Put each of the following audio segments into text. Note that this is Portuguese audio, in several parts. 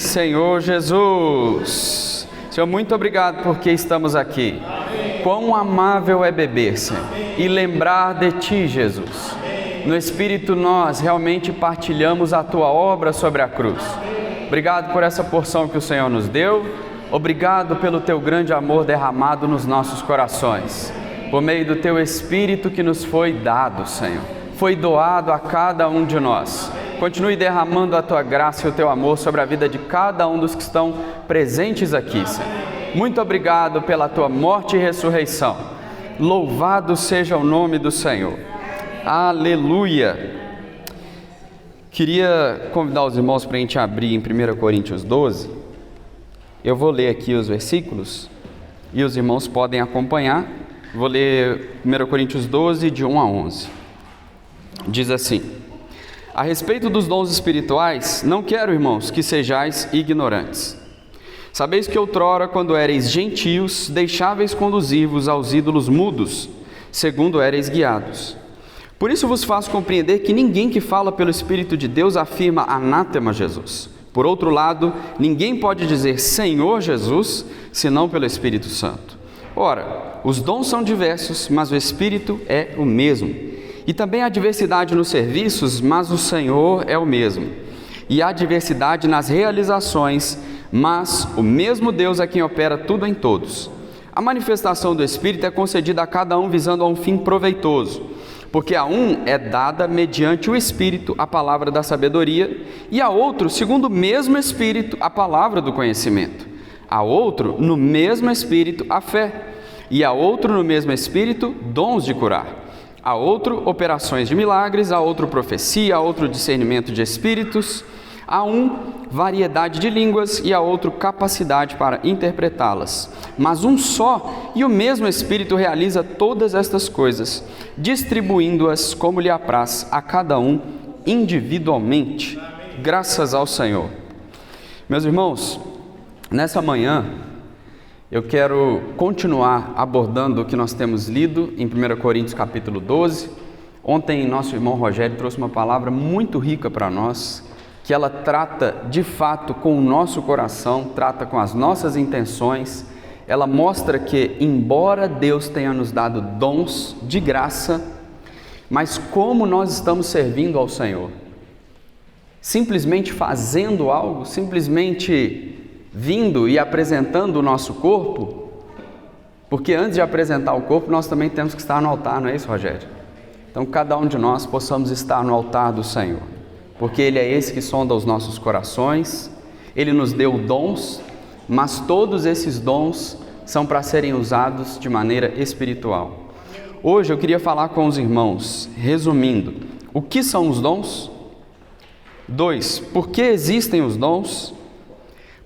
Senhor Jesus. Senhor, muito obrigado porque estamos aqui. Quão amável é beber, Senhor, e lembrar de Ti, Jesus. No Espírito nós realmente partilhamos a Tua obra sobre a cruz. Obrigado por essa porção que o Senhor nos deu. Obrigado pelo Teu grande amor derramado nos nossos corações, por meio do Teu Espírito que nos foi dado, Senhor. Foi doado a cada um de nós. Continue derramando a Tua graça e o Teu amor sobre a vida de cada um dos que estão presentes aqui, Senhor. Muito obrigado pela Tua morte e ressurreição. Louvado seja o nome do Senhor. Aleluia! Queria convidar os irmãos para a gente abrir em 1 Coríntios 12. Eu vou ler aqui os versículos e os irmãos podem acompanhar. Vou ler 1 Coríntios 12, de 1 a 11. Diz assim: a respeito dos dons espirituais, não quero, irmãos, que sejais ignorantes. Sabeis que outrora, quando éreis gentios, deixáveis conduzir-vos aos ídolos mudos, segundo éreis guiados. Por isso vos faço compreender que ninguém que fala pelo Espírito de Deus afirma anátema Jesus. Por outro lado, ninguém pode dizer Senhor Jesus, senão pelo Espírito Santo. Ora, os dons são diversos, mas o Espírito é o mesmo. E também há diversidade nos serviços, mas o Senhor é o mesmo. E há diversidade nas realizações, mas o mesmo Deus é quem opera tudo em todos. A manifestação do Espírito é concedida a cada um visando a um fim proveitoso, porque a um é dada mediante o Espírito a palavra da sabedoria, e a outro, segundo o mesmo Espírito, a palavra do conhecimento. A outro, no mesmo Espírito, a fé, e a outro, no mesmo Espírito, dons de curar. A outro, operações de milagres, a outro, profecia, a outro, discernimento de espíritos, a um, variedade de línguas e a outro, capacidade para interpretá-las. Mas um só e o mesmo Espírito realiza todas estas coisas, distribuindo-as como lhe apraz a cada um individualmente. Graças ao Senhor. Meus irmãos, nessa manhã eu quero continuar abordando o que nós temos lido em 1 Coríntios capítulo 12. Ontem nosso irmão Rogério trouxe uma palavra muito rica para nós, que ela trata de fato com o nosso coração, trata com as nossas intenções. Ela mostra que, embora Deus tenha nos dado dons de graça, mas como nós estamos servindo ao Senhor? Simplesmente fazendo algo, simplesmente vindo e apresentando o nosso corpo, porque antes de apresentar o corpo, nós também temos que estar no altar, não é isso, Rogério? Então, cada um de nós possamos estar no altar do Senhor, porque Ele é esse que sonda os nossos corações. Ele nos deu dons, mas todos esses dons são para serem usados de maneira espiritual. Hoje eu queria falar com os irmãos, resumindo, o que são os dons? 2. Por que existem os dons?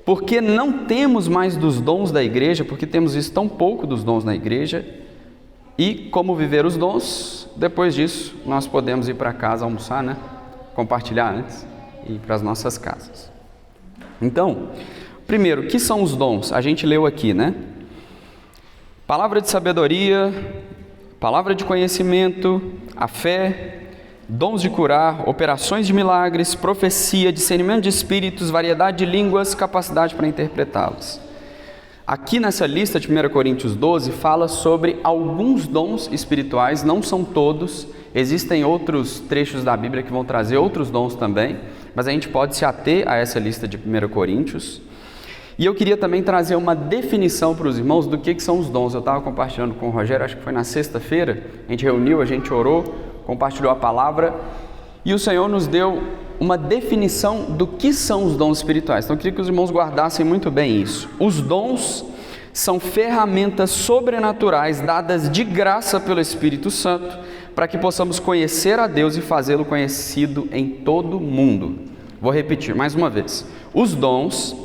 Porque não temos mais dos dons da igreja, porque temos visto tão pouco dos dons na igreja, e como viver os dons. Depois disso, nós podemos ir para casa almoçar, né? Compartilhar antes e ir para as nossas casas. Então, primeiro, o que são os dons? A gente leu aqui, né? Palavra de sabedoria, palavra de conhecimento, a fé, dons de curar, operações de milagres, profecia, discernimento de espíritos, variedade de línguas, capacidade para interpretá-las. Aqui nessa lista de 1 Coríntios 12 fala sobre alguns dons espirituais, não são todos, existem outros trechos da Bíblia que vão trazer outros dons também, mas a gente pode se ater a essa lista de 1 Coríntios. E eu queria também trazer uma definição para os irmãos do que são os dons. Eu estava compartilhando com o Rogério, acho que foi na sexta-feira, a gente reuniu, a gente orou, compartilhou a palavra, e o Senhor nos deu uma definição do que são os dons espirituais. Então eu queria que os irmãos guardassem muito bem isso. Os dons são ferramentas sobrenaturais dadas de graça pelo Espírito Santo, para que possamos conhecer a Deus e fazê-lo conhecido em todo o mundo. Vou repetir mais uma vez. Os dons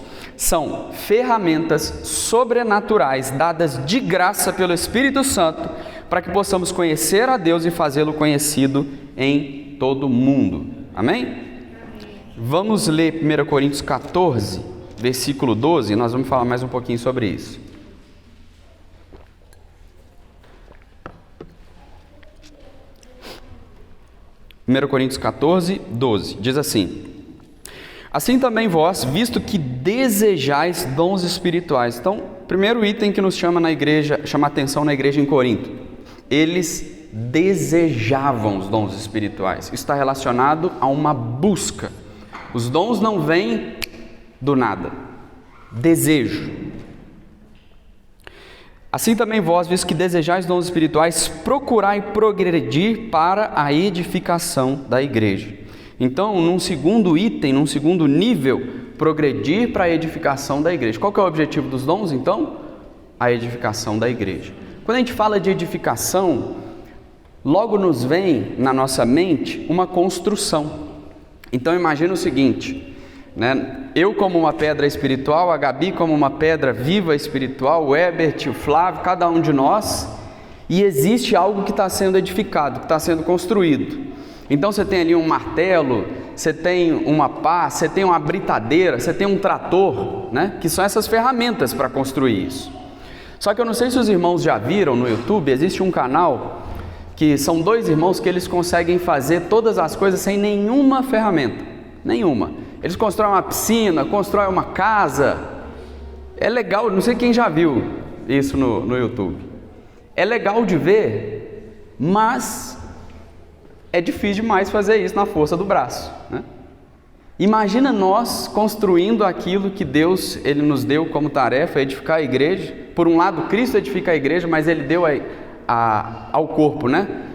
são ferramentas sobrenaturais dadas de graça pelo Espírito Santo, para que possamos conhecer a Deus e fazê-lo conhecido em todo o mundo. Amém? Vamos ler 1 Coríntios 14, versículo 12, nós vamos falar mais um pouquinho sobre isso. 1 Coríntios 14, 12, diz assim: Assim também vós, visto que desejais dons espirituais. Então, primeiro item que nos chama a atenção na igreja em Corinto. Eles desejavam os dons espirituais. Isso está relacionado a uma busca. Os dons não vêm do nada. Desejo. Assim também vós, visto que desejais dons espirituais, procurai progredir para a edificação da igreja. Então, num segundo item, num segundo nível, progredir para a edificação da igreja. Qual que é o objetivo dos dons, então? A edificação da igreja. Quando a gente fala de edificação, logo nos vem na nossa mente uma construção. Então, imagina o seguinte, né? Eu como uma pedra espiritual, a Gabi como uma pedra viva espiritual, o Herbert, o Flávio, cada um de nós, e existe algo que está sendo edificado, que está sendo construído. Então você tem ali um martelo, você tem uma pá, você tem uma britadeira, você tem um trator, né? Que são essas ferramentas para construir isso. Só que eu não sei se os irmãos já viram no YouTube, existe um canal que são dois irmãos que eles conseguem fazer todas as coisas sem nenhuma ferramenta, nenhuma. Eles constroem uma piscina, constroem uma casa. É legal, não sei quem já viu isso no YouTube. É legal de ver, mas é difícil demais fazer isso na força do braço, né? Imagina nós construindo aquilo que Deus ele nos deu como tarefa, edificar a igreja. Por um lado, Cristo edifica a igreja, mas Ele deu ao corpo, né?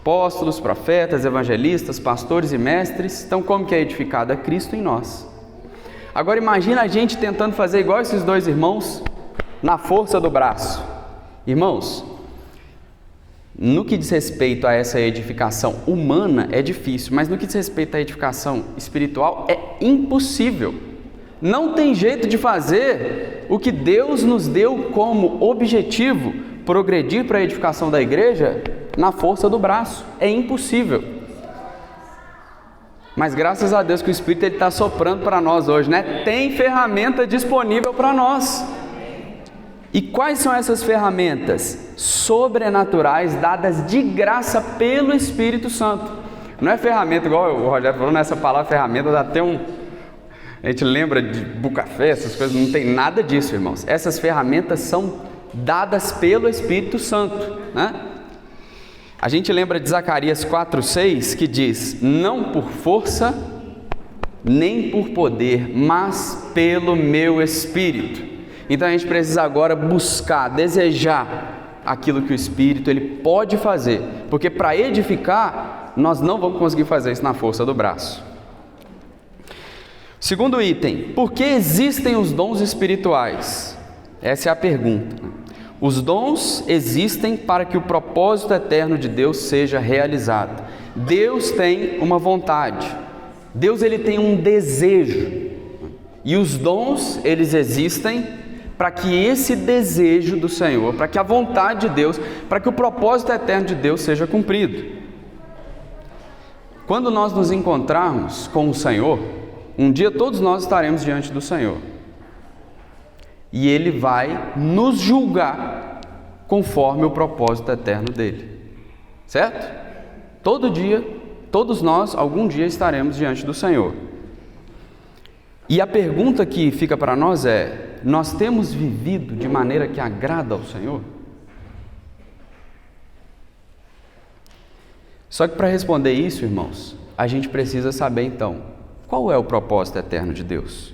Apóstolos, profetas, evangelistas, pastores e mestres. Então, como que é edificado? É Cristo em nós. Agora, imagina a gente tentando fazer igual esses dois irmãos, na força do braço. Irmãos, no que diz respeito a essa edificação humana é difícil, mas no que diz respeito à edificação espiritual é impossível. Não tem jeito de fazer o que Deus nos deu como objetivo, progredir para a edificação da igreja, na força do braço. É impossível. Mas graças a Deus que o Espírito está soprando para nós hoje, né? Tem ferramenta disponível para nós. E quais são essas ferramentas sobrenaturais dadas de graça pelo Espírito Santo? Não é ferramenta, igual o Rogério falou, nessa palavra ferramenta dá até a gente lembra de bucafé, essas coisas, não tem nada disso, irmãos. Essas ferramentas são dadas pelo Espírito Santo, né? A gente lembra de Zacarias 4:6 que diz: não por força, nem por poder, mas pelo meu Espírito. Então a gente precisa agora buscar, desejar aquilo que o Espírito ele pode fazer, porque para edificar nós não vamos conseguir fazer isso na força do braço. Segundo item, por que existem os dons espirituais? Essa é a pergunta. Os dons existem para que o propósito eterno de Deus seja realizado. Deus tem uma vontade, Deus ele tem um desejo, e os dons eles existem para que esse desejo do Senhor, para que a vontade de Deus, para que o propósito eterno de Deus seja cumprido. Quando nós nos encontrarmos com o Senhor, um dia todos nós estaremos diante do Senhor, e Ele vai nos julgar conforme o propósito eterno dEle, certo? Todo dia, todos nós, algum dia estaremos diante do Senhor. E a pergunta que fica para nós é: nós temos vivido de maneira que agrada ao Senhor? Só que para responder isso, irmãos, a gente precisa saber então, qual é o propósito eterno de Deus?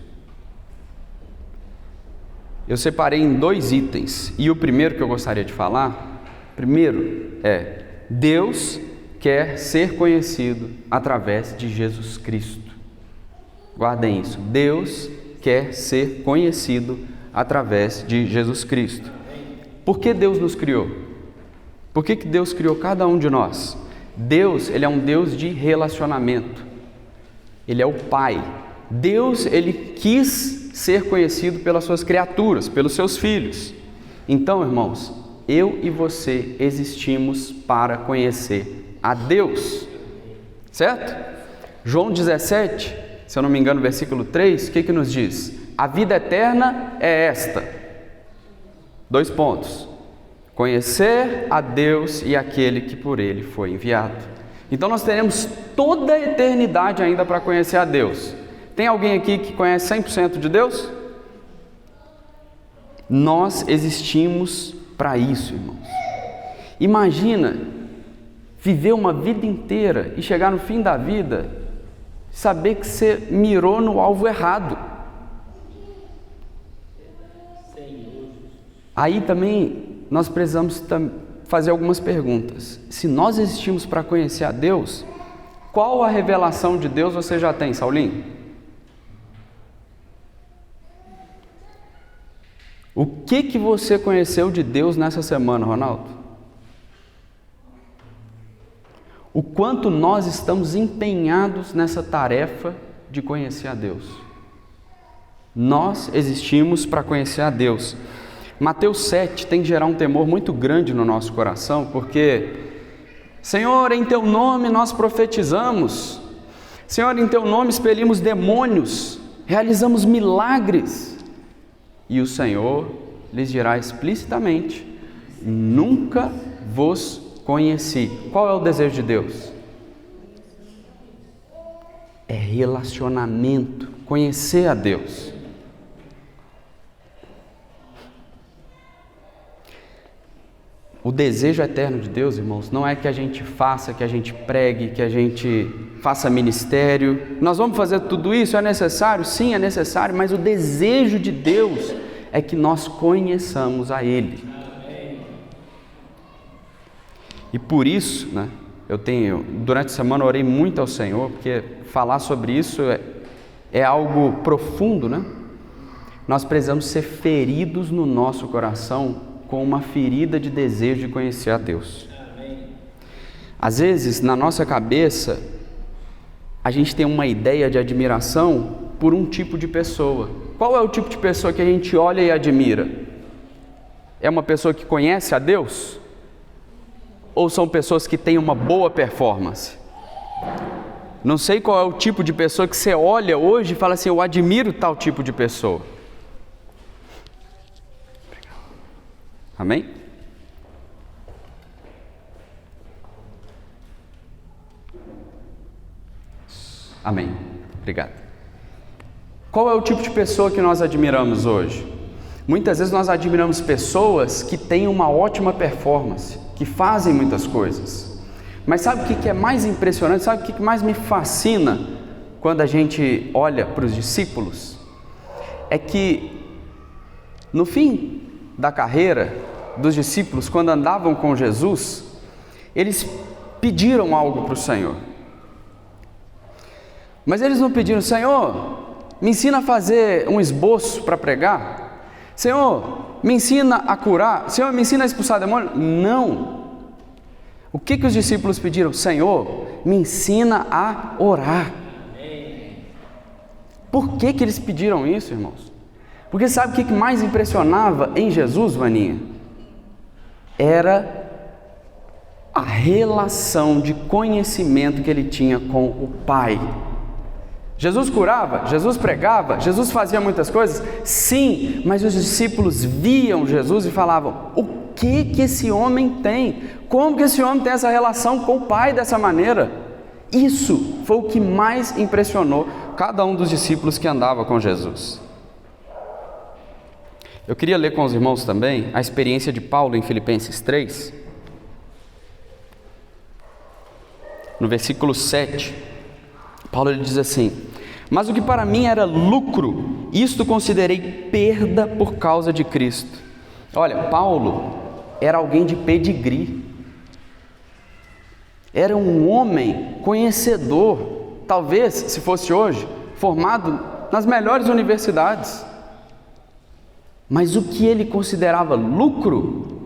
Eu separei em 2 itens, e o primeiro que eu gostaria de falar, primeiro é: Deus quer ser conhecido através de Jesus Cristo. Guardem isso, Deus quer ser conhecido através de Jesus Cristo. Por que Deus nos criou? Por que Deus criou cada um de nós? Deus, Ele é um Deus de relacionamento. Ele é o Pai. Deus, Ele quis ser conhecido pelas suas criaturas, pelos seus filhos. Então, irmãos, eu e você existimos para conhecer a Deus, certo? João 17, se eu não me engano, versículo 3, o que nos diz? A vida eterna é esta. 2 pontos. Conhecer a Deus e aquele que por Ele foi enviado. Então nós teremos toda a eternidade ainda para conhecer a Deus. Tem alguém aqui que conhece 100% de Deus? Nós existimos para isso, irmãos. Imagina viver uma vida inteira e chegar no fim da vida, saber que você mirou no alvo errado. Aí também nós precisamos fazer algumas perguntas. Se nós existimos para conhecer a Deus, qual a revelação de Deus você já tem, Saulinho? O que você conheceu de Deus nessa semana, Ronaldo? O quanto nós estamos empenhados nessa tarefa de conhecer a Deus. Nós existimos para conhecer a Deus. Mateus 7 tem que gerar um temor muito grande no nosso coração, porque, Senhor, em Teu nome nós profetizamos, Senhor, em Teu nome expelimos demônios, realizamos milagres, e o Senhor lhes dirá explicitamente: nunca vos conheci. Qual é o desejo de Deus? É relacionamento, conhecer a Deus. O desejo eterno de Deus, irmãos, não é que a gente faça, que a gente pregue, que a gente faça ministério. Nós vamos fazer tudo isso? É necessário? Sim, é necessário, mas o desejo de Deus é que nós conheçamos a Ele. E por isso, durante a semana orei muito ao Senhor, porque falar sobre isso é algo profundo, né? Nós precisamos ser feridos no nosso coração com uma ferida de desejo de conhecer a Deus. Às vezes, na nossa cabeça, a gente tem uma ideia de admiração por um tipo de pessoa. Qual é o tipo de pessoa que a gente olha e admira? É uma pessoa que conhece a Deus? Ou são pessoas que têm uma boa performance? Não sei qual é o tipo de pessoa que você olha hoje e fala assim: eu admiro tal tipo de pessoa. Amém? Amém. Obrigado. Qual é o tipo de pessoa que nós admiramos hoje? Muitas vezes nós admiramos pessoas que têm uma ótima performance, que fazem muitas coisas. Mas sabe o que é mais impressionante? Sabe o que mais me fascina quando a gente olha para os discípulos? É que no fim da carreira dos discípulos, quando andavam com Jesus, eles pediram algo para o Senhor. Mas eles não pediram: Senhor, me ensina a fazer um esboço para pregar. Senhor, me ensina a curar. Senhor, me ensina a expulsar demônio. Não. O que os discípulos pediram? Senhor, me ensina a orar. Por que eles pediram isso, irmãos? Porque sabe o que mais impressionava em Jesus, Vaninha? Era a relação de conhecimento que ele tinha com o Pai. Jesus curava, Jesus pregava, Jesus fazia muitas coisas, sim, mas os discípulos viam Jesus e falavam: o que esse homem tem? Como que esse homem tem essa relação com o Pai dessa maneira? Isso foi o que mais impressionou cada um dos discípulos que andava com Jesus. Eu queria ler com os irmãos também a experiência de Paulo em Filipenses 3, no versículo 7, Paulo ele diz assim: mas o que para mim era lucro, isto considerei perda por causa de Cristo. Olha, Paulo era alguém de pedigree, era um homem conhecedor, talvez, se fosse hoje, formado nas melhores universidades. Mas o que ele considerava lucro,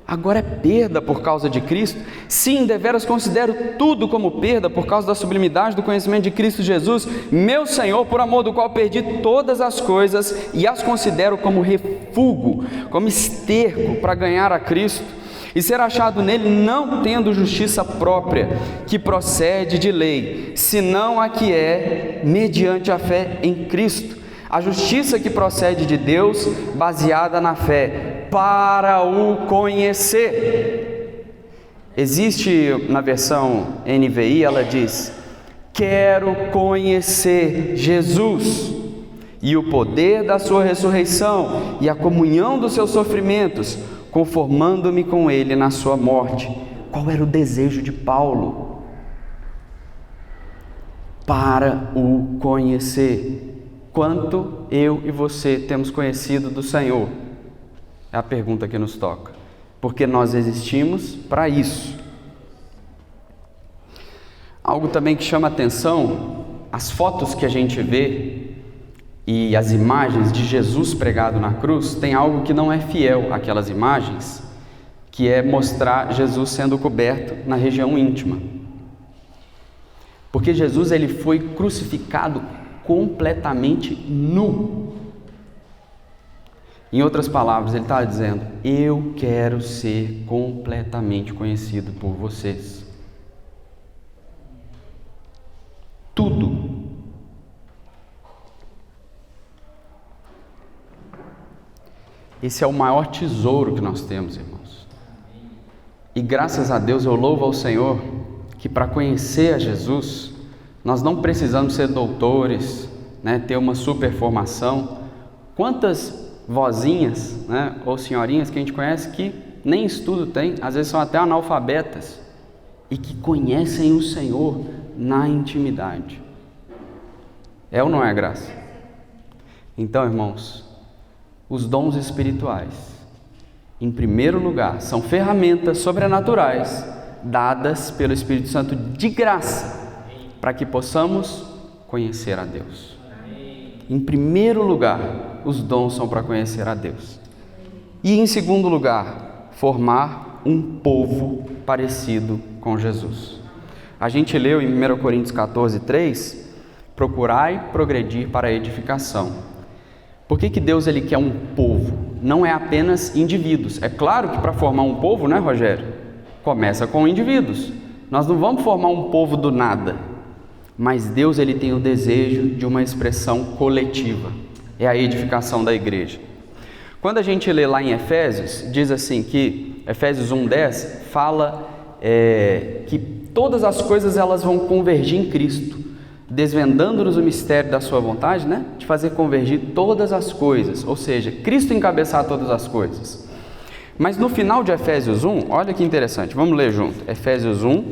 agora é perda por causa de Cristo. Sim, deveras considero tudo como perda por causa da sublimidade do conhecimento de Cristo Jesus, meu Senhor, por amor do qual perdi todas as coisas e as considero como refúgio, como esterco para ganhar a Cristo e ser achado nele, não tendo justiça própria que procede de lei, senão a que é mediante a fé em Cristo, a justiça que procede de Deus, baseada na fé, para o conhecer. Existe na versão NVI, ela diz: quero conhecer Jesus e o poder da sua ressurreição e a comunhão dos seus sofrimentos, conformando-me com ele na sua morte. Qual era o desejo de Paulo? Para o conhecer. Quanto eu e você temos conhecido do Senhor? É a pergunta que nos toca. Porque nós existimos para isso. Algo também que chama atenção, as fotos que a gente vê e as imagens de Jesus pregado na cruz, tem algo que não é fiel àquelas imagens, que é mostrar Jesus sendo coberto na região íntima. Porque Jesus ele foi crucificado completamente nu. Em outras palavras, ele está dizendo: eu quero ser completamente conhecido por vocês. Tudo. Esse é o maior tesouro que nós temos, irmãos. E graças a Deus eu louvo ao Senhor que para conhecer a Jesus, nós não precisamos ser doutores, ter uma super formação. Quantas vozinhas, ou senhorinhas que a gente conhece que nem estudo tem, às vezes são até analfabetas, e que conhecem o Senhor na intimidade. É ou não é graça? Então, irmãos, os dons espirituais, em primeiro lugar, são ferramentas sobrenaturais dadas pelo Espírito Santo de graça, para que possamos conhecer a Deus. Em primeiro lugar, os dons são para conhecer a Deus. E em segundo lugar, formar um povo parecido com Jesus. A gente leu em 1 Coríntios 14, 3, procurai progredir para a edificação. Por que Deus ele quer um povo? Não é apenas indivíduos. É claro que para formar um povo, né, Rogério? Começa com indivíduos. Nós não vamos formar um povo do nada. Mas Deus ele tem o desejo de uma expressão coletiva. É a edificação da igreja. Quando a gente lê lá em Efésios, diz assim que, Efésios 1:10, fala que todas as coisas elas vão convergir em Cristo, desvendando-nos o mistério da sua vontade, de fazer convergir todas as coisas, ou seja, Cristo encabeçar todas as coisas. Mas no final de Efésios 1, olha que interessante, vamos ler junto, Efésios 1,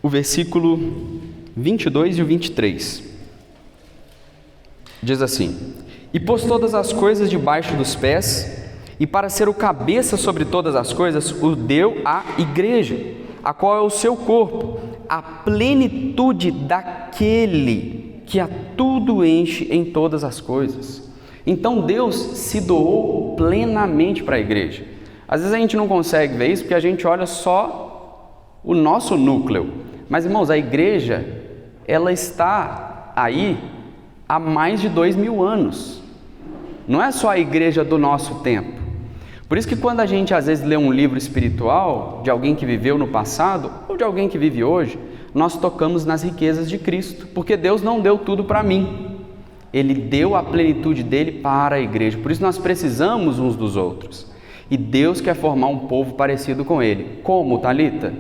o versículo 22 e o 23, diz assim: e pôs todas as coisas debaixo dos pés, e para ser o cabeça sobre todas as coisas, o deu à igreja, a qual é o seu corpo, a plenitude daquele que a tudo enche em todas as coisas. Então Deus se doou plenamente para a igreja. Às vezes a gente não consegue ver isso porque a gente olha só o nosso núcleo. Mas, irmãos, a igreja, ela está aí há mais de 2000 anos. Não é só a igreja do nosso tempo. Por isso que quando a gente às vezes lê um livro espiritual de alguém que viveu no passado ou de alguém que vive hoje, nós tocamos nas riquezas de Cristo, porque Deus não deu tudo para mim. Ele deu a plenitude dele para a igreja. Por isso nós precisamos uns dos outros. E Deus quer formar um povo parecido com ele. Como, Thalita?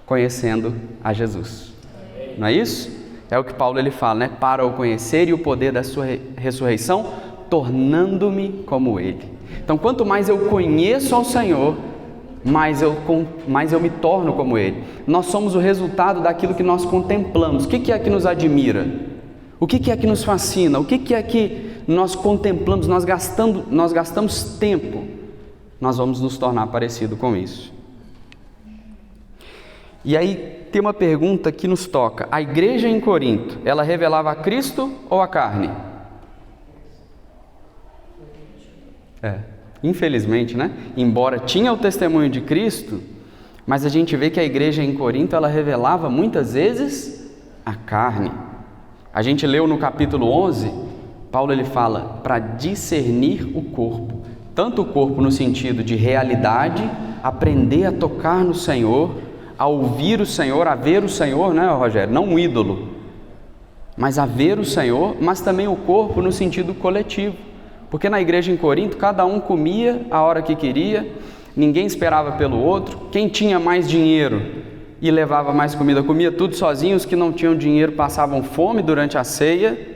Conhecendo a Jesus. Não é isso? É o que Paulo ele fala, para o conhecer e o poder da sua ressurreição, tornando-me como ele. Então, quanto mais eu conheço ao Senhor, mais eu me torno como ele. Nós somos o resultado daquilo que nós contemplamos. O que é que nos admira? O que é que nos fascina? O que é que nós contemplamos, nós gastamos tempo? Nós vamos nos tornar parecido com isso. E aí tem uma pergunta que nos toca. A igreja em Corinto, ela revelava a Cristo ou a carne? Infelizmente, embora tinha o testemunho de Cristo, mas a gente vê que a igreja em Corinto, ela revelava muitas vezes a carne. A gente leu no capítulo 11, Paulo ele fala para discernir o corpo. Tanto o corpo no sentido de realidade, aprender a tocar no Senhor, a ouvir o Senhor, a ver o Senhor, Rogério? Não um ídolo. mas a ver o Senhor, mas também o corpo no sentido coletivo. Porque na igreja em Corinto, cada um comia a hora que queria, ninguém esperava pelo outro. Quem tinha mais dinheiro e levava mais comida, comia tudo sozinho. Os que não tinham dinheiro passavam fome durante a ceia.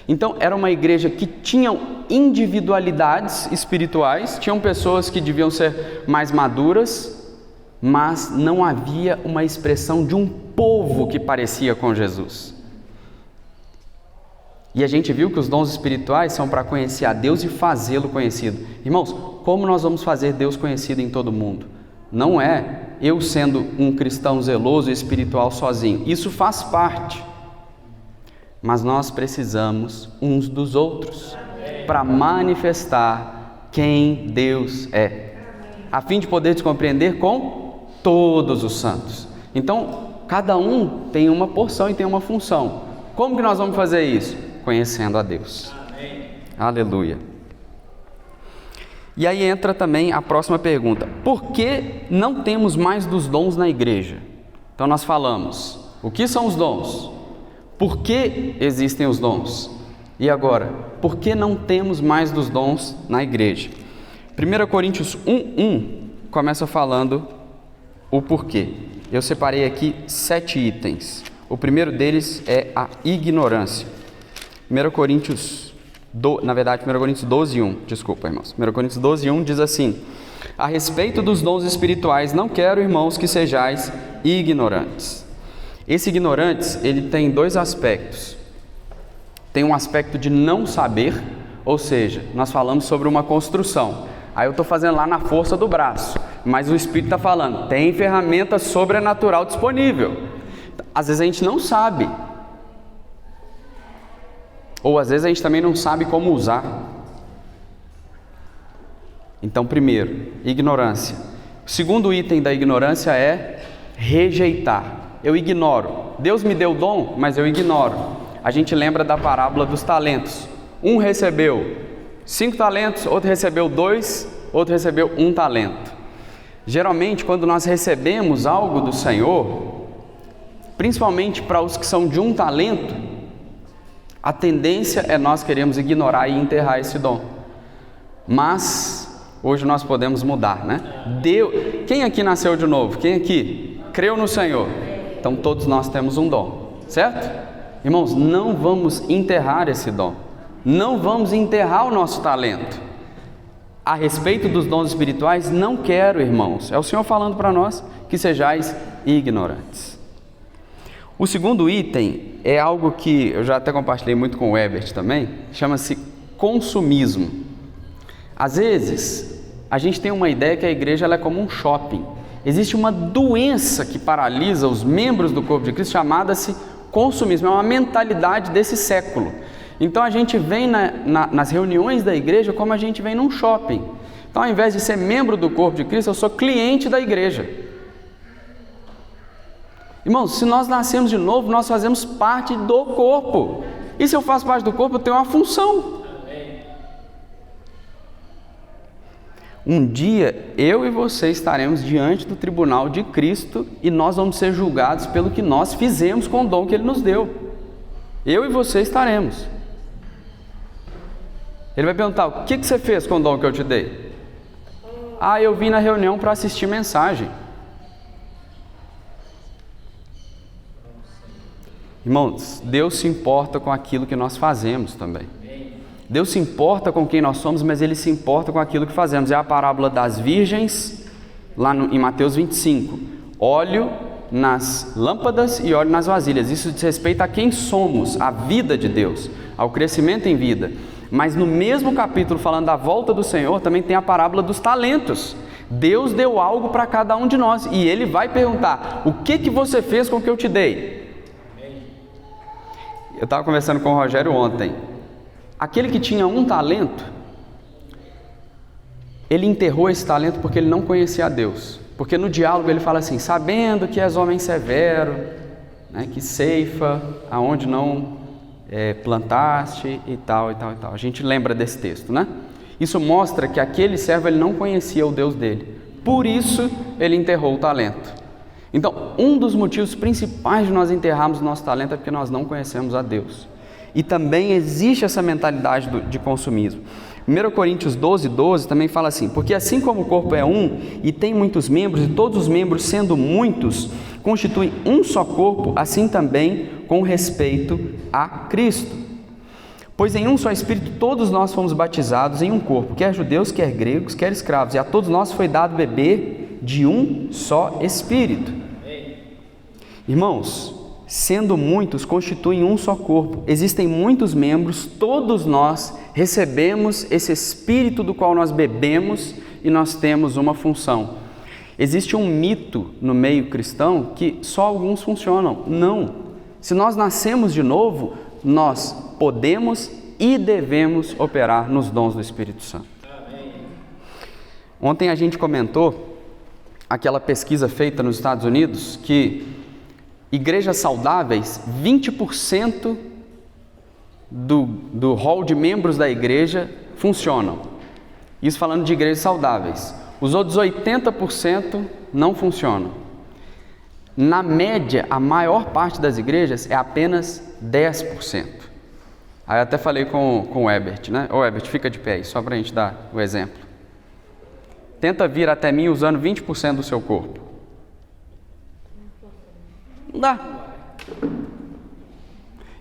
Então era uma igreja que tinham individualidades espirituais, tinham pessoas que deviam ser mais maduras, mas não havia uma expressão de um povo que parecia com Jesus. E a gente viu que os dons espirituais são para conhecer a Deus e fazê-lo conhecido. Irmãos, como nós vamos fazer Deus conhecido em todo mundo? Não é eu sendo um cristão zeloso e espiritual sozinho. Isso faz parte. Mas nós precisamos uns dos outros para manifestar quem Deus é, a fim de poder compreender com todos os santos. Então, cada um tem uma porção e tem uma função. Como que nós vamos fazer isso? Conhecendo a Deus. Amém. Aleluia. E aí entra também a próxima pergunta: por que não temos mais dos dons na igreja? Então nós falamos, o que são os dons? Por que existem os dons? E agora, por que não temos mais dos dons na igreja? 1 Coríntios 1:1 começa falando o porquê. Eu separei aqui 7 itens. O primeiro deles é a ignorância. 1 Coríntios 12:1, desculpa, irmãos. 1 Coríntios 12:1 diz assim: a respeito dos dons espirituais, não quero, irmãos, que sejais ignorantes. Esse ignorantes, ele tem 2 aspectos. Tem um aspecto de não saber, ou seja, nós falamos sobre uma construção. Aí eu estou fazendo lá na força do braço, mas o Espírito está falando, tem ferramenta sobrenatural disponível. Às vezes a gente não sabe. Ou às vezes a gente também não sabe como usar. Então, primeiro, ignorância. O segundo item da ignorância é rejeitar. Eu ignoro. Deus me deu o dom, mas eu ignoro. A gente lembra da parábola dos talentos. Um recebeu 5 talentos, outro recebeu 2, outro recebeu 1 talento. Geralmente, quando nós recebemos algo do Senhor, principalmente para os que são de 1 talento, a tendência é nós queremos ignorar e enterrar esse dom. Mas hoje nós podemos mudar, né? Quem aqui nasceu de novo? Quem aqui creu no Senhor? Então todos nós temos um dom, certo? Irmãos, não vamos enterrar esse dom. Não vamos enterrar o nosso talento. A respeito dos dons espirituais, não quero, irmãos, é o Senhor falando para nós, que sejais ignorantes. O segundo item é algo que eu já até compartilhei muito com o Ebert também, chama-se consumismo. Às vezes, a gente tem uma ideia que a igreja ela é como um shopping. Existe uma doença que paralisa os membros do corpo de Cristo, chamada-se consumismo, é uma mentalidade desse século. Então a gente vem nas reuniões da igreja como a gente vem num shopping. Então, ao invés de ser membro do corpo de Cristo, eu sou cliente da igreja. Irmãos, se nós nascemos de novo, nós fazemos parte do corpo. E se eu faço parte do corpo, eu tenho uma função. Um dia, eu e você estaremos diante do tribunal de Cristo e nós vamos ser julgados pelo que nós fizemos com o dom que Ele nos deu. Eu e você estaremos. Ele vai perguntar, o que você fez com o dom que eu te dei? Ah, eu vim na reunião para assistir mensagem. Irmãos, Deus se importa com aquilo que nós fazemos também. Deus se importa com quem nós somos, mas Ele se importa com aquilo que fazemos. É a parábola das virgens, lá em Mateus 25. Óleo nas lâmpadas e óleo nas vasilhas. Isso diz respeito a quem somos, a vida de Deus, ao crescimento em vida. Mas no mesmo capítulo, falando da volta do Senhor, também tem a parábola dos talentos. Deus deu algo para cada um de nós e Ele vai perguntar, o que você fez com o que eu te dei? Eu estava conversando com o Rogério ontem. Aquele que tinha 1 talento, ele enterrou esse talento porque ele não conhecia a Deus. Porque no diálogo ele fala assim, sabendo que és homem severo, né, que ceifa aonde não plantaste e tal, e tal, e tal. A gente lembra desse texto, né? Isso mostra que aquele servo ele não conhecia o Deus dele. Por isso ele enterrou o talento. Então, um dos motivos principais de nós enterrarmos o nosso talento é porque nós não conhecemos a Deus. E também existe essa mentalidade de consumismo. 1 Coríntios 12 também fala assim: porque assim como o corpo é um e tem muitos membros, e todos os membros sendo muitos, constituem um só corpo, assim também com respeito a Cristo. Pois em um só Espírito todos nós fomos batizados em um corpo, quer judeus, quer gregos, quer escravos, e a todos nós foi dado beber de um só Espírito. Irmãos, sendo muitos, constituem um só corpo. Existem muitos membros, todos nós recebemos esse Espírito do qual nós bebemos e nós temos uma função. Existe um mito no meio cristão que só alguns funcionam. Não. Se nós nascemos de novo, nós podemos e devemos operar nos dons do Espírito Santo. Ontem a gente comentou aquela pesquisa feita nos Estados Unidos que igrejas saudáveis, 20% do hall de membros da igreja funcionam. Isso falando de igrejas saudáveis. Os outros 80% não funcionam. Na média, a maior parte das igrejas é apenas 10%. Aí eu até falei com o Ebert, né? Ô Ebert, fica de pé aí, só para a gente dar o exemplo. Tenta vir até mim usando 20% do seu corpo. Não dá.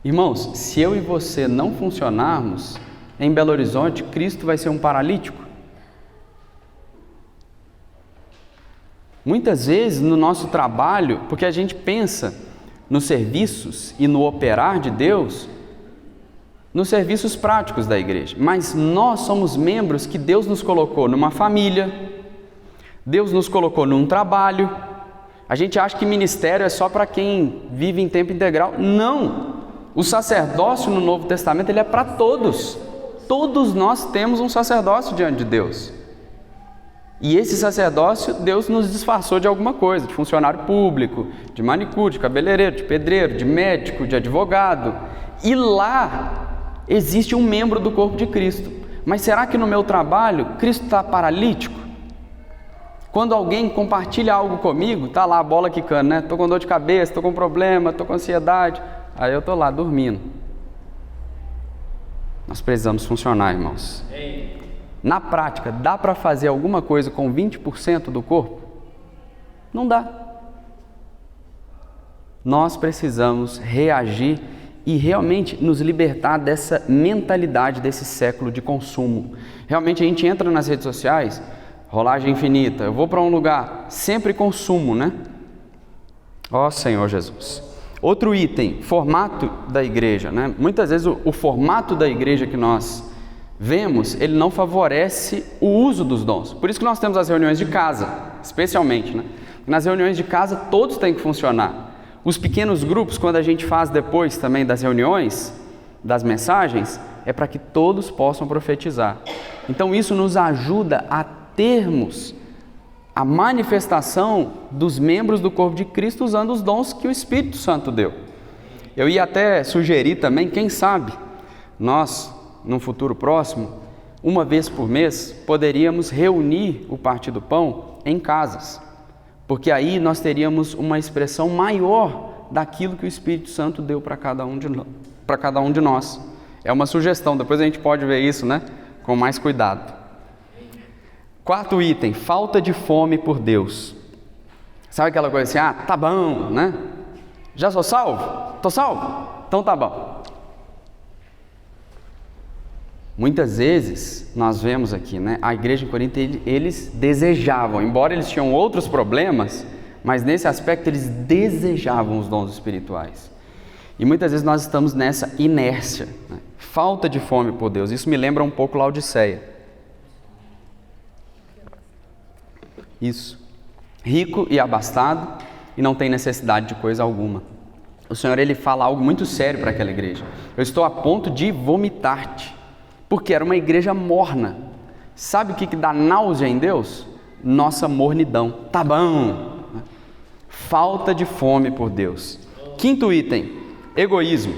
Irmãos, se eu e você não funcionarmos, em Belo Horizonte, Cristo vai ser um paralítico. Muitas vezes no nosso trabalho, porque a gente pensa nos serviços e no operar de Deus, nos serviços práticos da igreja, mas nós somos membros que Deus nos colocou numa família, Deus nos colocou num trabalho. A gente acha que ministério é só para quem vive em tempo integral. Não! O sacerdócio no Novo Testamento ele é para todos. Todos nós temos um sacerdócio diante de Deus. E esse sacerdócio, Deus nos disfarçou de alguma coisa, de funcionário público, de manicure, de cabeleireiro, de pedreiro, de médico, de advogado. E lá existe um membro do corpo de Cristo. Mas será que no meu trabalho, Cristo está paralítico? Quando alguém compartilha algo comigo, está lá a bola quicando, né? Estou com dor de cabeça, estou com problema, estou com ansiedade. Aí eu estou lá dormindo. Nós precisamos funcionar, irmãos. Na prática, dá para fazer alguma coisa com 20% do corpo? Não dá. Nós precisamos reagir e realmente nos libertar dessa mentalidade desse século de consumo. Realmente a gente entra nas redes sociais, rolagem infinita, eu vou para um lugar, sempre consumo, né? Ó Senhor Jesus. Outro item, formato da igreja, né? Muitas vezes o formato da igreja que nós vemos, ele não favorece o uso dos dons. Por isso que nós temos as reuniões de casa, especialmente, né? Nas reuniões de casa todos têm que funcionar. Os pequenos grupos, quando a gente faz depois também das reuniões, das mensagens, é para que todos possam profetizar. Então isso nos ajuda a termos a manifestação dos membros do corpo de Cristo usando os dons que o Espírito Santo deu. Eu ia até sugerir também, quem sabe, nós, num futuro próximo, uma vez por mês, poderíamos reunir o partir do pão em casas, porque aí nós teríamos uma expressão maior daquilo que o Espírito Santo deu para cada um de nós. É uma sugestão, depois a gente pode ver isso, né, com mais cuidado. Quarto item, falta de fome por Deus. Sabe aquela coisa assim, tá bom, né? Já sou salvo? Tô salvo? Então tá bom. Muitas vezes, nós vemos aqui, né? A igreja em Corinto, eles desejavam, embora eles tinham outros problemas, mas nesse aspecto eles desejavam os dons espirituais. E muitas vezes nós estamos nessa inércia, né? Falta de fome por Deus. Isso me lembra um pouco Laodiceia. Isso. Rico e abastado e não tem necessidade de coisa alguma. O Senhor, Ele fala algo muito sério para aquela igreja. Eu estou a ponto de vomitar-te, porque era uma igreja morna. Sabe o que dá náusea em Deus? Nossa mornidão. Tá bom. Falta de fome por Deus. Quinto item, egoísmo.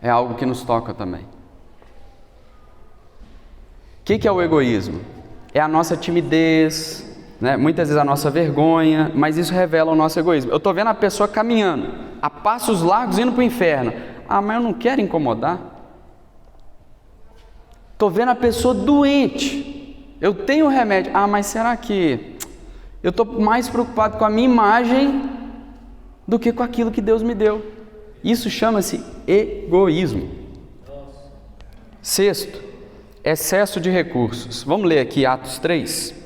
É algo que nos toca também. O que é o egoísmo? É a nossa timidez, né? Muitas vezes a nossa vergonha, mas isso revela o nosso egoísmo. Eu estou vendo a pessoa caminhando, a passos largos indo para o inferno. Mas eu não quero incomodar. Estou vendo a pessoa doente, eu tenho remédio. Mas será que eu estou mais preocupado com a minha imagem do que com aquilo que Deus me deu? Isso chama-se egoísmo. Sexto, excesso de recursos. Vamos ler aqui Atos 3.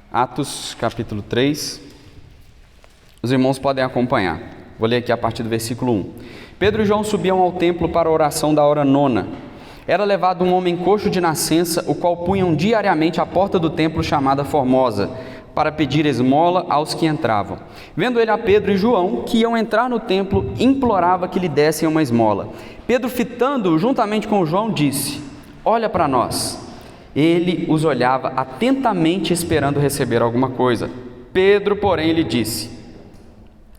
Atos capítulo 3. Os irmãos podem acompanhar. Vou ler aqui a partir do versículo 1. Pedro e João subiam ao templo para a oração da hora nona. Era levado um homem coxo de nascença, o qual punham diariamente à porta do templo chamada Formosa, para pedir esmola aos que entravam. Vendo ele a Pedro e João, que iam entrar no templo, implorava que lhe dessem uma esmola. Pedro, fitando-o juntamente com João, disse: olha para nós. Ele os olhava atentamente, esperando receber alguma coisa. Pedro, porém, lhe disse: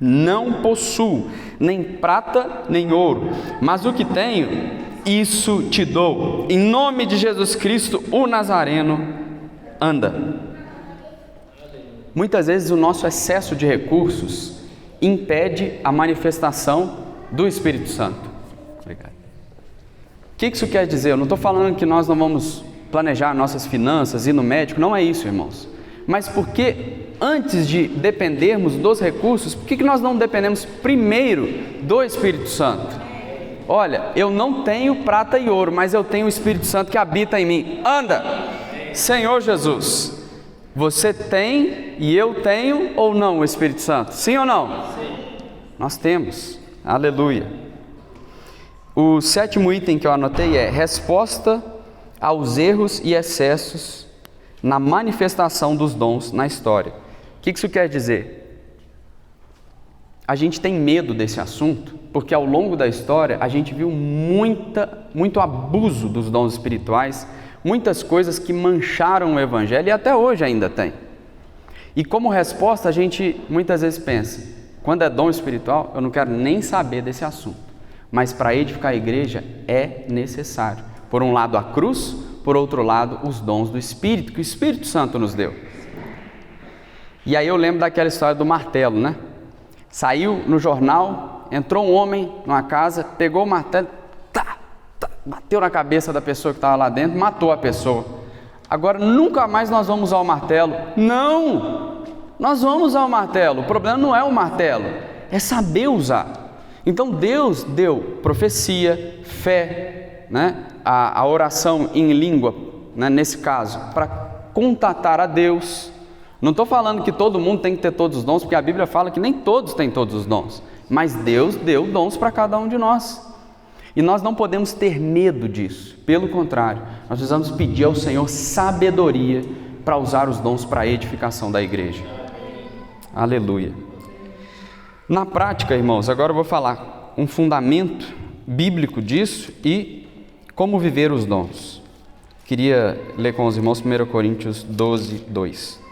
não possuo nem prata nem ouro, mas o que tenho, isso te dou. Em nome de Jesus Cristo, o Nazareno, anda. Muitas vezes o nosso excesso de recursos impede a manifestação do Espírito Santo. Obrigado. O que isso quer dizer? Eu não estou falando que nós não vamos planejar nossas finanças, ir no médico, não é isso, irmãos. Mas porque antes de dependermos dos recursos, por que nós não dependemos primeiro do Espírito Santo? Olha, eu não tenho prata e ouro, mas eu tenho o Espírito Santo que habita em mim. Anda! Senhor Jesus, você tem e eu tenho ou não o Espírito Santo? Sim ou não? Sim. Nós temos. Aleluia. O sétimo item que eu anotei é resposta aos erros e excessos na manifestação dos dons na história. O que isso quer dizer? A gente tem medo desse assunto, porque ao longo da história a gente viu muito abuso dos dons espirituais, muitas coisas que mancharam o Evangelho e até hoje ainda tem. E como resposta a gente muitas vezes pensa, quando é dom espiritual, eu não quero nem saber desse assunto, mas para edificar a igreja é necessário. Por um lado a cruz, por outro lado os dons do Espírito, que o Espírito Santo nos deu. E aí eu lembro daquela história do martelo, né? Saiu no jornal, entrou um homem numa casa, pegou o martelo, bateu na cabeça da pessoa que estava lá dentro, matou a pessoa. Agora nunca mais nós vamos usar o martelo. Não! Nós vamos usar o martelo. O problema não é o martelo, é saber usar. Então Deus deu profecia, fé, né? A oração em língua, né? Nesse caso, para contatar a Deus. Não estou falando que todo mundo tem que ter todos os dons, porque a Bíblia fala que nem todos têm todos os dons, mas Deus deu dons para cada um de nós, e nós não podemos ter medo disso, pelo contrário, nós precisamos pedir ao Senhor sabedoria para usar os dons para a edificação da igreja. Aleluia. Na prática, irmãos, agora eu vou falar um fundamento bíblico disso e como viver os dons. Queria ler com os irmãos 1 Coríntios 12, 2.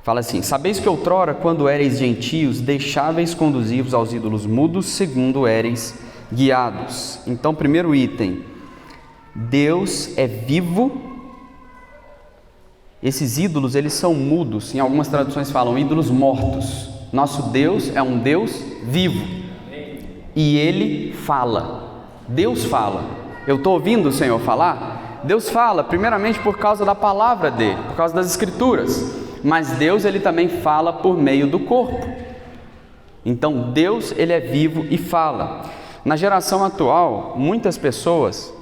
Fala assim: sabeis que outrora, quando éreis gentios, deixáveis conduzir-vos aos ídolos mudos, segundo éreis guiados. Então, primeiro item, Deus é vivo. Esses ídolos, eles são mudos. Em algumas traduções falam ídolos mortos. Nosso Deus é um Deus vivo. E Ele fala. Deus fala. Eu estou ouvindo o Senhor falar? Deus fala, primeiramente por causa da palavra dEle, por causa das Escrituras. Mas Deus, Ele também fala por meio do corpo. Então Deus, Ele é vivo e fala. Na geração atual, muitas pessoas,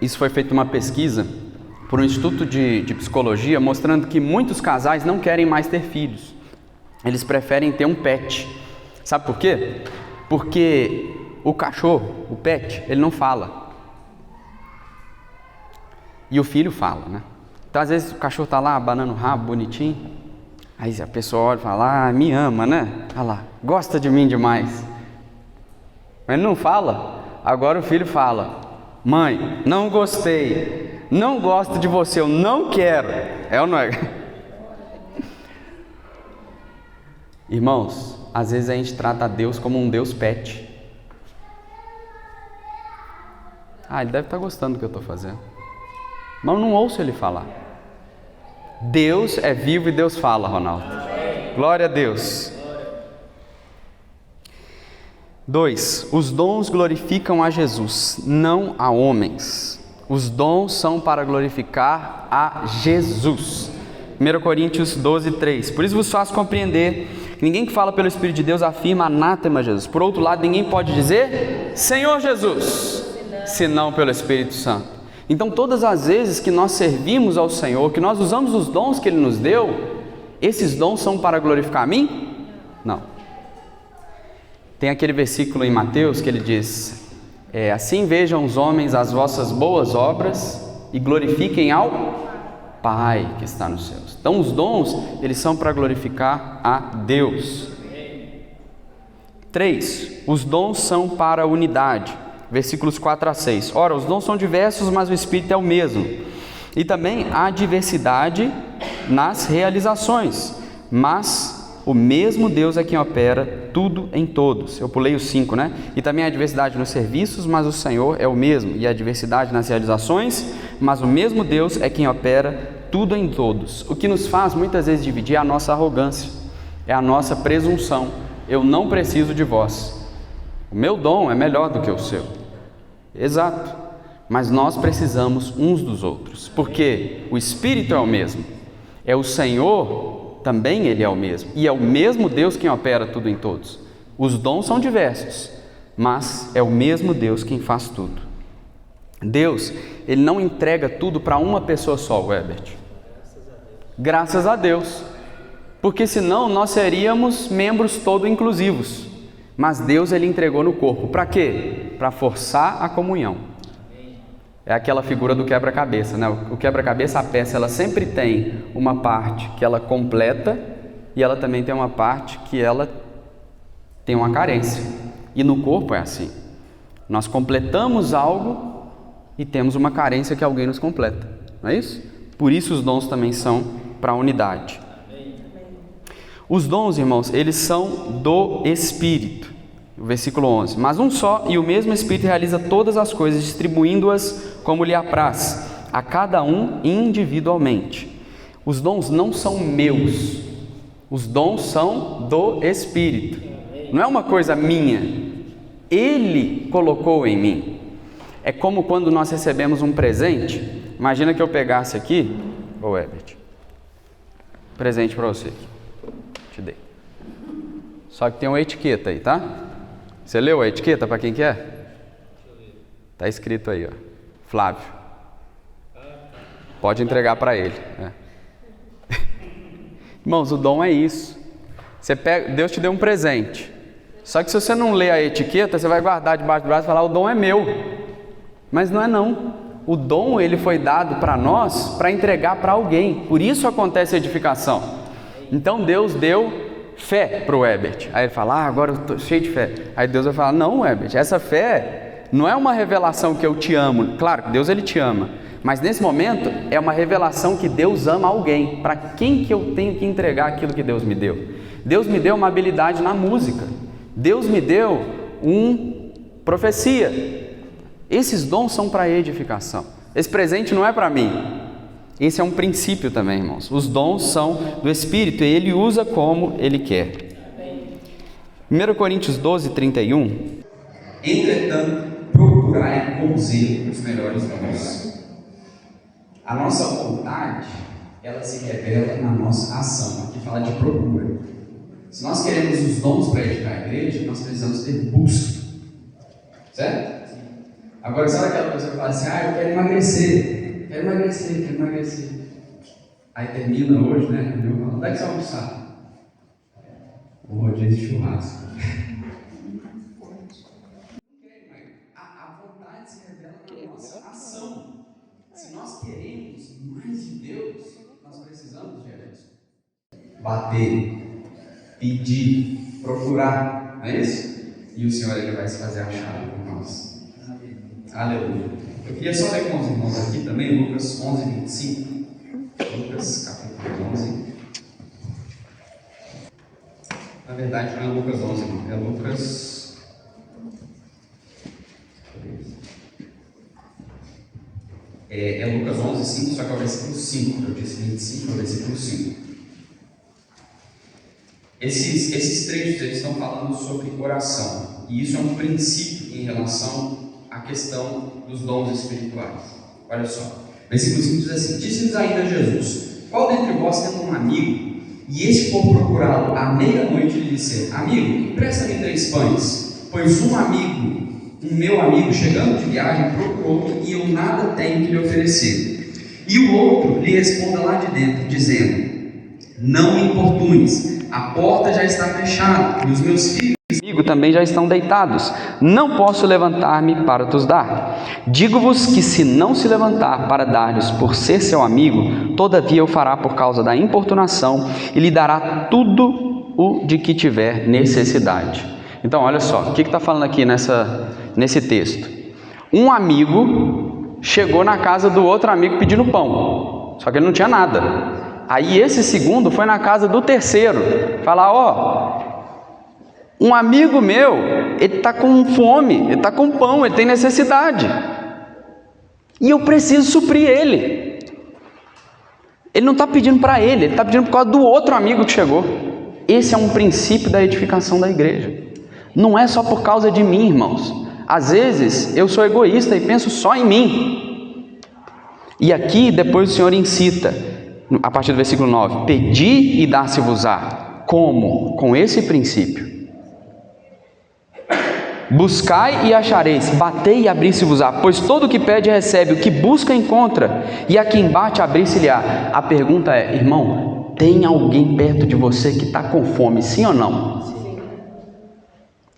isso foi feita uma pesquisa por um instituto de psicologia, mostrando que muitos casais não querem mais ter filhos. Eles preferem ter um pet. Sabe por quê? Porque o cachorro, o pet, ele não fala. E o filho fala, né? Então, às vezes, o cachorro está lá, abanando o rabo, bonitinho. Aí a pessoa olha e fala: me ama, né? Olha lá, gosta de mim demais. Mas ele não fala. Agora o filho fala: mãe, não gostei, não gosto de você, eu não quero. É ou não é? Irmãos, às vezes a gente trata Deus como um Deus pet. Ele deve estar gostando do que eu estou fazendo. Mas eu não ouço ele falar. Deus é vivo e Deus fala, Ronaldo. Glória a Deus. 2. Os dons glorificam a Jesus, não a homens. Os dons são para glorificar a Jesus. 1 Coríntios 12, 3. Por isso vos faço compreender que ninguém que fala pelo Espírito de Deus afirma anátema Jesus. Por outro lado, ninguém pode dizer Senhor Jesus, senão pelo Espírito Santo. Então, todas as vezes que nós servimos ao Senhor, que nós usamos os dons que Ele nos deu, esses dons são para glorificar a mim? Não. Tem aquele versículo em Mateus que ele diz, assim vejam os homens as vossas boas obras e glorifiquem ao Pai que está nos céus. Então os dons, eles são para glorificar a Deus. 3. Os dons são para a unidade. Versículos 4 a 6. Ora, os dons são diversos, mas o Espírito é o mesmo. E também há diversidade nas realizações, mas o mesmo Deus é quem opera tudo em todos. Eu pulei o 5, né? E também há diversidade nos serviços, mas o Senhor é o mesmo. E há diversidade nas realizações, mas o mesmo Deus é quem opera tudo em todos. O que nos faz muitas vezes dividir é a nossa arrogância, é a nossa presunção. Eu não preciso de vós. O meu dom é melhor do que o seu. Exato. Mas nós precisamos uns dos outros, porque o Espírito é o mesmo. É o Senhor, também Ele é o mesmo. E é o mesmo Deus quem opera tudo em todos. Os dons são diversos, mas é o mesmo Deus quem faz tudo. Deus, Ele não entrega tudo para uma pessoa só, Herbert. Graças a Deus. Porque senão nós seríamos membros todo inclusivos. Mas Deus, Ele entregou no corpo. Para quê? Para forçar a comunhão. É aquela figura do quebra-cabeça, né? O quebra-cabeça, a peça, ela sempre tem uma parte que ela completa e ela também tem uma parte que ela tem uma carência. E no corpo é assim. Nós completamos algo e temos uma carência que alguém nos completa. Não é isso? Por isso os dons também são para a unidade. Os dons, irmãos, eles são do Espírito. Versículo 11. Mas um só e o mesmo Espírito realiza todas as coisas, distribuindo-as como lhe apraz, a cada um individualmente. Os dons não são meus. Os dons são do Espírito. Não é uma coisa minha. Ele colocou em mim. É como quando nós recebemos um presente. Imagina que eu pegasse aqui, Herbert, presente para você aqui. Te dei. Só que tem uma etiqueta aí, tá? Você leu a etiqueta para quem que é? Está escrito aí, ó. Flávio. Pode entregar para ele. Irmãos, o dom é isso. Você pega, Deus te deu um presente. Só que se você não ler a etiqueta, você vai guardar debaixo do braço e falar, o dom é meu. Mas não é não. O dom, ele foi dado para nós para entregar para alguém. Por isso acontece a edificação. Então Deus deu fé para o Herbert. Aí ele fala, agora eu estou cheio de fé. Aí Deus vai falar, não, Herbert, essa fé não é uma revelação que eu te amo. Claro, Deus, Ele te ama. Mas nesse momento é uma revelação que Deus ama alguém. Para quem que eu tenho que entregar aquilo que Deus me deu? Deus me deu uma habilidade na música. Deus me deu profecia. Esses dons são para edificação. Esse presente não é para mim. Esse é um princípio também, irmãos. Os dons são do Espírito e Ele usa como Ele quer. 1 Coríntios 12, 31. Entretanto, procurai com zelo os melhores dons. A nossa vontade, ela se revela na nossa ação. Aqui fala de procura. Se nós queremos os dons para edificar a igreja, nós precisamos ter busca. Certo? Agora, sabe aquela pessoa que fala assim, eu quero emagrecer. Quero emagrecer. Aí termina hoje, né? Onde é que você vai almoçar? O rodízio de churrasco. A vontade se revela na nossa ação. Se nós queremos mais de Deus, nós precisamos de Deus. Bater, pedir, procurar, não é isso? E o Senhor, Ele vai se fazer achado por nós. Aleluia. Eu queria só ler com os irmãos aqui também, Lucas 11, 25. Lucas capítulo 11. verdade não é Lucas 11, não. É Lucas... É Lucas 11, 5, só que é o versículo 5. Eu disse 25, é o versículo 5. Esses trechos eles estão falando sobre oração. E isso é um princípio em relação à questão dos dons espirituais. Olha só. Versículo 5 diz assim: disse-lhes ainda Jesus: qual dentre vós tem um amigo, e este for procurá-lo à meia-noite e lhe disser: amigo, empresta-me 3 pães, pois um meu amigo, chegando de viagem, procurou-me e eu nada tenho que lhe oferecer. E o outro lhe responda lá de dentro, dizendo: não me importunes, a porta já está fechada, e os meus filhos comigo também já estão deitados. Não posso levantar-me para te dar. Digo-vos que se não se levantar para dar-lhes por ser seu amigo, todavia o fará por causa da importunação e lhe dará tudo o de que tiver necessidade. Então, olha só, o que está falando aqui nesse texto? Um amigo chegou na casa do outro amigo pedindo pão, só que ele não tinha nada. Aí esse segundo foi na casa do terceiro, falar: ó, um amigo meu, ele está com fome, ele está com pão, ele tem necessidade, e eu preciso suprir ele. Ele não está pedindo para ele está pedindo por causa do outro amigo que chegou. Esse é um princípio da edificação da igreja. Não é só por causa de mim, irmãos. Às vezes eu sou egoísta e penso só em mim. E aqui depois o Senhor incita, a partir do versículo 9: pedi e dar-se-vos-á. Como? Com esse princípio. Buscai e achareis, batei e abrir-se-vos-á, pois todo o que pede recebe, o que busca encontra, e a quem bate abrir-se-lhe-á. A pergunta é: irmão, tem alguém perto de você que está com fome, sim ou não?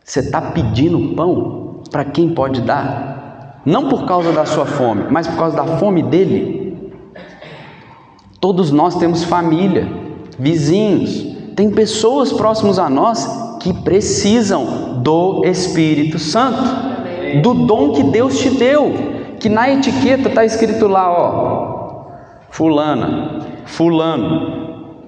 Você está pedindo pão para quem pode dar? Não por causa da sua fome, mas por causa da fome dele. Todos nós temos família, vizinhos, tem pessoas próximas a nós que precisam do Espírito Santo, do dom que Deus te deu, que na etiqueta está escrito lá, ó, fulana, fulano.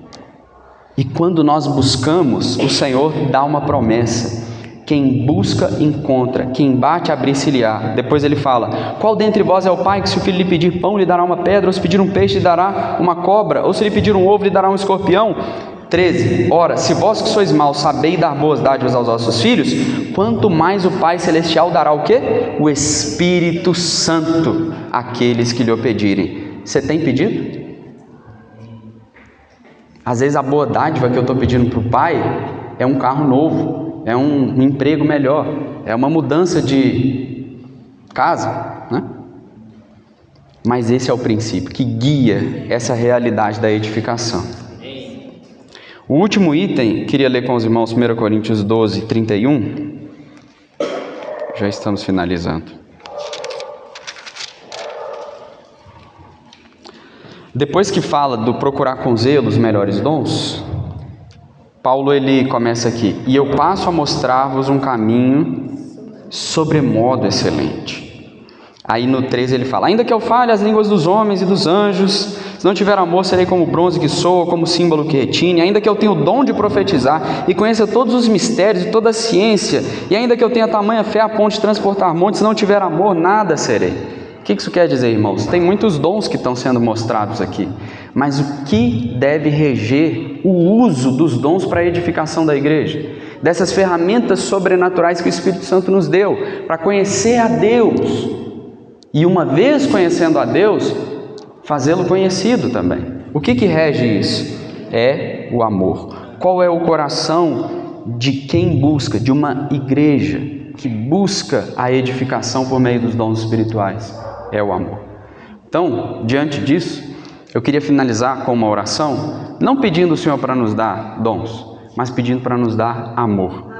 E quando nós buscamos, o Senhor dá uma promessa: quem busca, encontra, quem bate, abrir-se-lhe-á. Depois ele fala: qual dentre vós é o pai que, se o filho lhe pedir pão, lhe dará uma pedra, ou se pedir um peixe, lhe dará uma cobra, ou se lhe pedir um ovo, lhe dará um escorpião? 13. Ora, se vós que sois maus sabeis dar boas dádivas aos vossos filhos, quanto mais o Pai Celestial dará o quê? O Espírito Santo àqueles que lhe o pedirem. Você tem pedido? Às vezes a boa dádiva que eu estou pedindo para o Pai é um carro novo, é um emprego melhor, é uma mudança de casa, né? Mas esse é o princípio que guia essa realidade da edificação. O último item, queria ler com os irmãos 1 Coríntios 12, 31. Já estamos finalizando. Depois que fala do procurar com zelo os melhores dons, Paulo ele começa aqui: e eu passo a mostrar-vos um caminho sobremodo excelente. Aí no 13 ele fala: ainda que eu fale as línguas dos homens e dos anjos, se não tiver amor, serei como bronze que soa, como símbolo que retine. Ainda que eu tenha o dom de profetizar e conheça todos os mistérios e toda a ciência, e ainda que eu tenha tamanha fé a ponto de transportar montes, se não tiver amor, nada serei. O que isso quer dizer, irmãos? Tem muitos dons que estão sendo mostrados aqui, mas o que deve reger o uso dos dons para a edificação da igreja? Dessas ferramentas sobrenaturais que o Espírito Santo nos deu para conhecer a Deus. E uma vez conhecendo a Deus, fazê-lo conhecido também. O que rege isso? É o amor. Qual é o coração de quem busca, de uma igreja que busca a edificação por meio dos dons espirituais? É o amor. Então, diante disso, eu queria finalizar com uma oração, não pedindo ao Senhor para nos dar dons, mas pedindo para nos dar amor.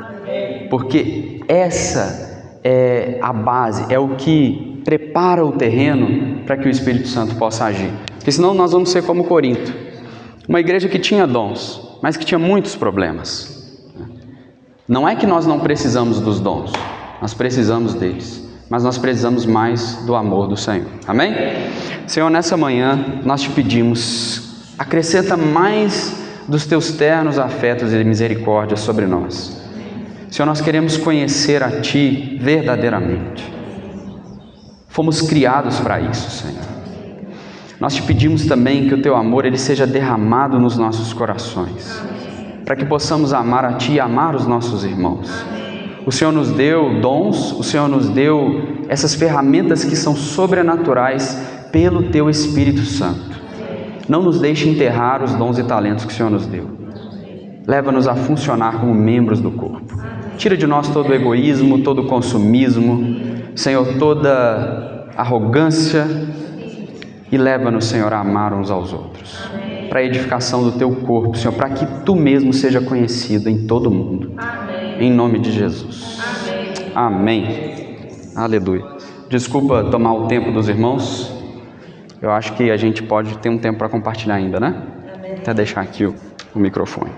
Porque essa é a base, é o que prepara o terreno para que o Espírito Santo possa agir. Porque senão nós vamos ser como Corinto, uma igreja que tinha dons, mas que tinha muitos problemas. Não é que nós não precisamos dos dons, nós precisamos deles, mas nós precisamos mais do amor do Senhor. Amém? Senhor, nessa manhã nós te pedimos, acrescenta mais dos teus ternos afetos e misericórdia sobre nós. Senhor, nós queremos conhecer a Ti verdadeiramente. Fomos criados para isso, Senhor. Nós te pedimos também que o Teu amor ele seja derramado nos nossos corações, para que possamos amar a Ti e amar os nossos irmãos. O Senhor nos deu dons, o Senhor nos deu essas ferramentas que são sobrenaturais pelo Teu Espírito Santo. Não nos deixe enterrar os dons e talentos que o Senhor nos deu. Leva-nos a funcionar como membros do corpo. Tira de nós todo o egoísmo, todo o consumismo, Senhor, toda arrogância, e leva-nos, Senhor, a amar uns aos outros, para a edificação do Teu corpo, Senhor, para que Tu mesmo seja conhecido em todo o mundo. Em nome de Jesus. Amém. Aleluia. Desculpa tomar o tempo dos irmãos. Eu acho que a gente pode ter um tempo para compartilhar ainda, né? Até deixar aqui o microfone.